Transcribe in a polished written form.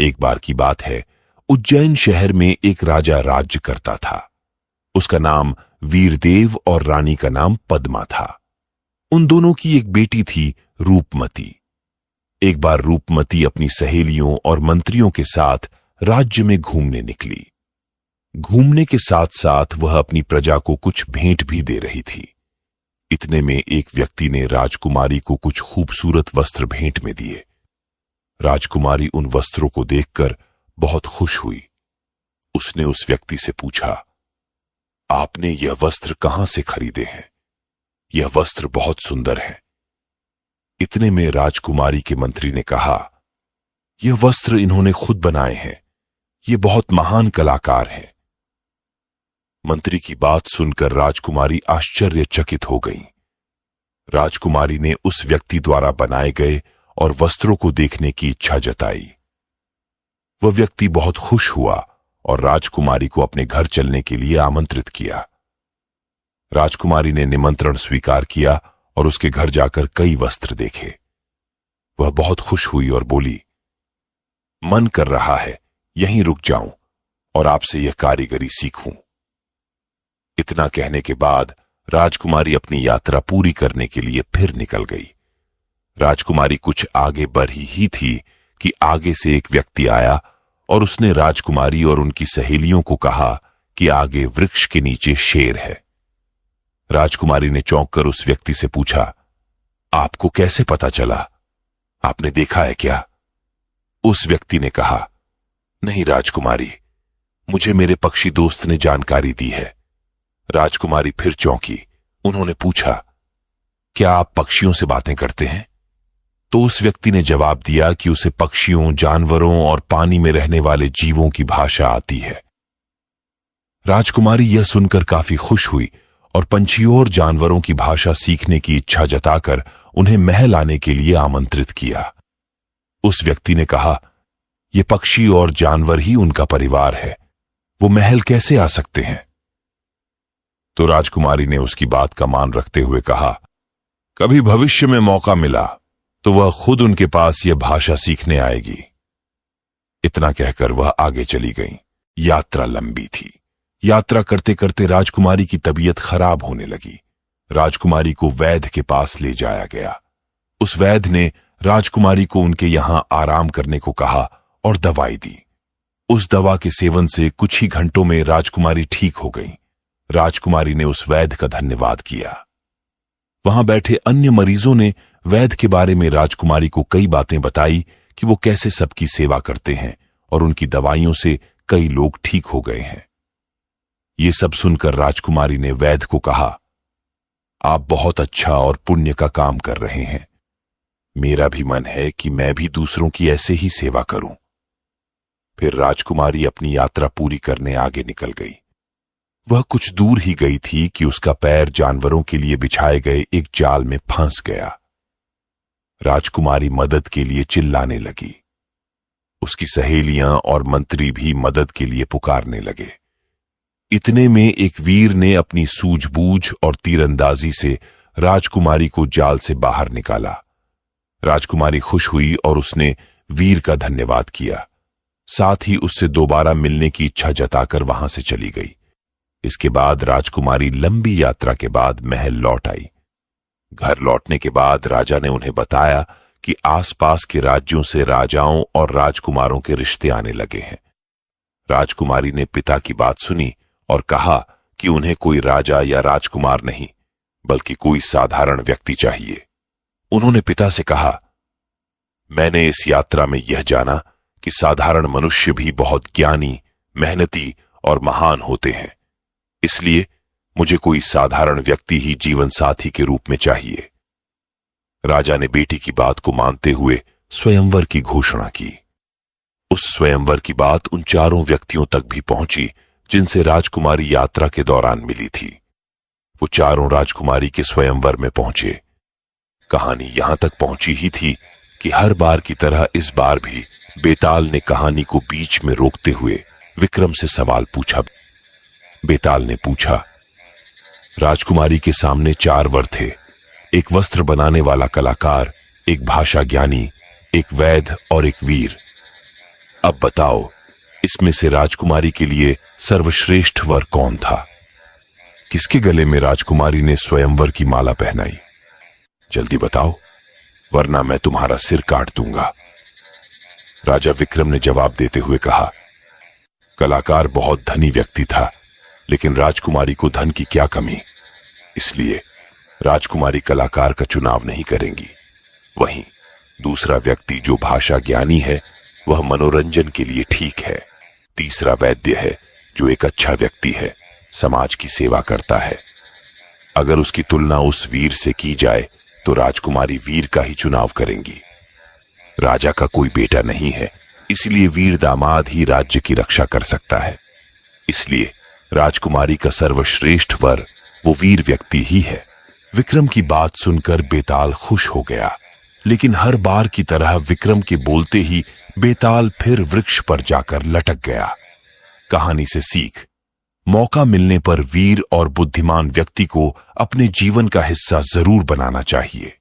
एक बार की बात है, उज्जैन शहर में एक राजा राज्य करता था। उसका नाम वीरदेव और रानी का नाम पद्मा था। उन दोनों की एक बेटी थी, रूपमती। एक बार रूपमती अपनी सहेलियों और मंत्रियों के साथ राज्य में घूमने निकली। घूमने के साथ साथ वह अपनी प्रजा को कुछ भेंट भी दे रही थी। इतने में एक व्यक्ति ने राजकुमारी को कुछ खूबसूरत वस्त्र भेंट में दिए। राजकुमारी उन वस्त्रों को देखकर बहुत खुश हुई। उसने उस व्यक्ति से पूछा, आपने यह वस्त्र कहां से खरीदे हैं? यह वस्त्र बहुत सुंदर है। इतने में राजकुमारी के मंत्री ने कहा, यह वस्त्र इन्होंने खुद बनाए हैं। ये बहुत महान कलाकार हैं। मंत्री की बात सुनकर राजकुमारी आश्चर्यचकित हो गई। राजकुमारी ने उस व्यक्ति द्वारा बनाए गए और वस्त्रों को देखने की इच्छा जताई। वह व्यक्ति बहुत खुश हुआ और राजकुमारी को अपने घर चलने के लिए आमंत्रित किया। राजकुमारी ने निमंत्रण स्वीकार किया और उसके घर जाकर कई वस्त्र देखे। वह बहुत खुश हुई और बोली, मन कर रहा है यहीं रुक जाऊं और आपसे यह कारीगरी सीखूं। इतना कहने के बाद राजकुमारी अपनी यात्रा पूरी करने के लिए फिर निकल गई। राजकुमारी कुछ आगे बढ़ी ही थी कि आगे से एक व्यक्ति आया और उसने राजकुमारी और उनकी सहेलियों को कहा कि आगे वृक्ष के नीचे शेर है। राजकुमारी ने चौंक कर उस व्यक्ति से पूछा, आपको कैसे पता चला? आपने देखा है क्या? उस व्यक्ति ने कहा, नहीं राजकुमारी, मुझे मेरे पक्षी दोस्त ने जानकारी दी है। राजकुमारी फिर चौंकी। उन्होंने पूछा, क्या आप पक्षियों से बातें करते हैं? तो उस व्यक्ति ने जवाब दिया कि उसे पक्षियों, जानवरों और पानी में रहने वाले जीवों की भाषा आती है। राजकुमारी यह सुनकर काफी खुश हुई और पंछियों और जानवरों की भाषा सीखने की इच्छा जताकर उन्हें महल आने के लिए आमंत्रित किया। उस व्यक्ति ने कहा, ये पक्षी और जानवर ही उनका परिवार है, वो महल कैसे आ सकते हैं? तो राजकुमारी ने उसकी बात का मान रखते हुए कहा, कभी भविष्य में मौका मिला तो वह खुद उनके पास यह भाषा सीखने आएगी। इतना कहकर वह आगे चली गई। यात्रा लंबी थी। यात्रा करते करते राजकुमारी की तबीयत खराब होने लगी। राजकुमारी को वैद्य के पास ले जाया गया। उस वैद्य ने राजकुमारी को उनके यहां आराम करने को कहा और दवाई दी। उस दवा के सेवन से कुछ ही घंटों में राजकुमारी ठीक हो गई। राजकुमारी ने उस वैद्य का धन्यवाद किया। वहां बैठे अन्य मरीजों ने वैद्य के बारे में राजकुमारी को कई बातें बताई कि वो कैसे सबकी सेवा करते हैं और उनकी दवाइयों से कई लोग ठीक हो गए हैं। ये सब सुनकर राजकुमारी ने वैद्य को कहा, आप बहुत अच्छा और पुण्य का काम कर रहे हैं। मेरा भी मन है कि मैं भी दूसरों की ऐसे ही सेवा करूं। फिर राजकुमारी अपनी यात्रा पूरी करने आगे निकल गई। वह कुछ दूर ही गई थी कि उसका पैर जानवरों के लिए बिछाए गए एक जाल में फंस गया। राजकुमारी मदद के लिए चिल्लाने लगी। उसकी सहेलियां और मंत्री भी मदद के लिए पुकारने लगे। इतने में एक वीर ने अपनी सूझबूझ और तीरंदाजी से राजकुमारी को जाल से बाहर निकाला। राजकुमारी खुश हुई और उसने वीर का धन्यवाद किया। साथ ही उससे दोबारा मिलने की इच्छा जताकर वहां से चली गई। इसके बाद राजकुमारी लंबी यात्रा के बाद महल लौट आई। घर लौटने के बाद राजा ने उन्हें बताया कि आसपास के राज्यों से राजाओं और राजकुमारों के रिश्ते आने लगे हैं। राजकुमारी ने पिता की बात सुनी और कहा कि उन्हें कोई राजा या राजकुमार नहीं, बल्कि कोई साधारण व्यक्ति चाहिए। उन्होंने पिता से कहा, मैंने इस यात्रा में यह जाना कि साधारण मनुष्य भी बहुत ज्ञानी, मेहनती और महान होते हैं। इसलिए मुझे कोई साधारण व्यक्ति ही जीवन साथी के रूप में चाहिए। राजा ने बेटी की बात को मानते हुए स्वयंवर की घोषणा की। उस स्वयंवर की बात उन चारों व्यक्तियों तक भी पहुंची जिनसे राजकुमारी यात्रा के दौरान मिली थी। वो चारों राजकुमारी के स्वयंवर में पहुंचे। कहानी यहां तक पहुंची ही थी कि हर बार की तरह इस बार भी बेताल ने कहानी को बीच में रोकते हुए विक्रम से सवाल पूछा। बेताल ने पूछा, राजकुमारी के सामने 4 वर थे, एक वस्त्र बनाने वाला कलाकार, एक भाषा ज्ञानी, एक वैद्य और एक वीर। अब बताओ, इसमें से राजकुमारी के लिए सर्वश्रेष्ठ वर कौन था? किसके गले में राजकुमारी ने स्वयंवर की माला पहनाई? जल्दी बताओ, वरना मैं तुम्हारा सिर काट दूंगा। राजा विक्रम ने जवाब देते हुए कहा, कलाकार बहुत धनी व्यक्ति था, लेकिन राजकुमारी को धन की क्या कमी, इसलिए राजकुमारी कलाकार का चुनाव नहीं करेंगी। वहीं दूसरा व्यक्ति जो भाषा ज्ञानी है, वह मनोरंजन के लिए ठीक है। तीसरा वैद्य है, जो एक अच्छा व्यक्ति है, समाज की सेवा करता है। अगर उसकी तुलना उस वीर से की जाए तो राजकुमारी वीर का ही चुनाव करेंगी। राजा का कोई बेटा नहीं है, इसलिए वीर दामाद ही राज्य की रक्षा कर सकता है। इसलिए राजकुमारी का सर्वश्रेष्ठ वर वो वीर व्यक्ति ही है। विक्रम की बात सुनकर बेताल खुश हो गया, लेकिन हर बार की तरह विक्रम के बोलते ही बेताल फिर वृक्ष पर जाकर लटक गया। कहानी से सीख, मौका मिलने पर वीर और बुद्धिमान व्यक्ति को अपने जीवन का हिस्सा जरूर बनाना चाहिए।